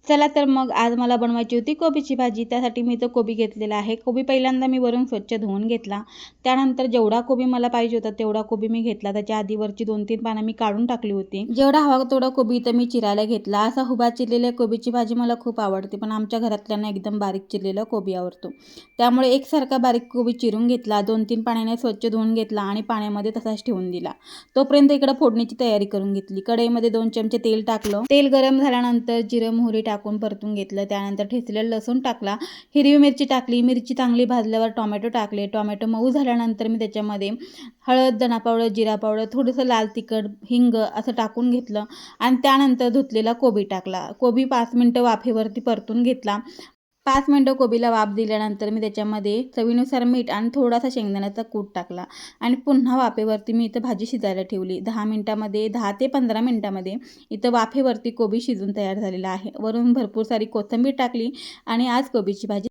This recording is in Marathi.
चला तर मग आज मला बनवायची होती कोबीची भाजी। त्यासाठी मी तो कोबी घेतलेला आहे। कोबी पहिल्यांदा मी वरून स्वच्छ धुवून घेतला। त्यानंतर जेवढा कोबी मला पाहिजे होता तेवढा कोबी मी घेतला। त्याच्या आधी वरची 2-3 पानं मी काढून टाकली होती। जेवढा हवा तेवढा कोबी इथं मी चिरायला घेतला। असा उभा चिरलेल्या कोबीची भाजी मला खूप आवडते, पण आमच्या घरातल्यांना एकदम बारीक चिरलेला कोबी आवडतो। त्यामुळे एकसारखा बारीक कोबी चिरून घेतला, 2-3 पाण्याने स्वच्छ धुवून घेतला आणि पाण्यामध्ये तसाच ठेवून दिला। तोपर्यंत इकडे फोडणीची तयारी करून घेतली। कढईमध्ये 2 चमचे तेल टाकलं। तेल गरम झाल्यानंतर जिरं मोहरी टाकून परतून घेतलं। त्यानंतर ठेचलेला लसूण टाकला, हिरवी मिरची टाकली, मिरची चांगली भाजल्यावर टोमॅटो टाकले। टोमॅटो मऊ झाल्यानंतर मी त्याच्यामध्ये हळद, धना पावडर, जिरा पावडर, थोडंसं लाल तिखट, हिंग असं टाकून घेतलं आणि त्यानंतर धुतलेला कोबी टाकला। कोबी 5 मिनिटं वाफेवरती परतून घेतला। 5 मिनिटं कोबीला वाफ दिल्यानंतर मी त्याच्यामध्ये चवीनुसार मीठ आणि थोडासा शेंगदाण्याचा कूट टाकला आणि पुन्हा वाफेवरती मी इथं भाजी शिजायला ठेवली। 10 ते 15 मिनिटामध्ये इथं वाफेवरती कोबी शिजून तयार झालेला आहे। वरून भरपूर सारी कोथिंबीर टाकली आणि आज कोबीची भाजी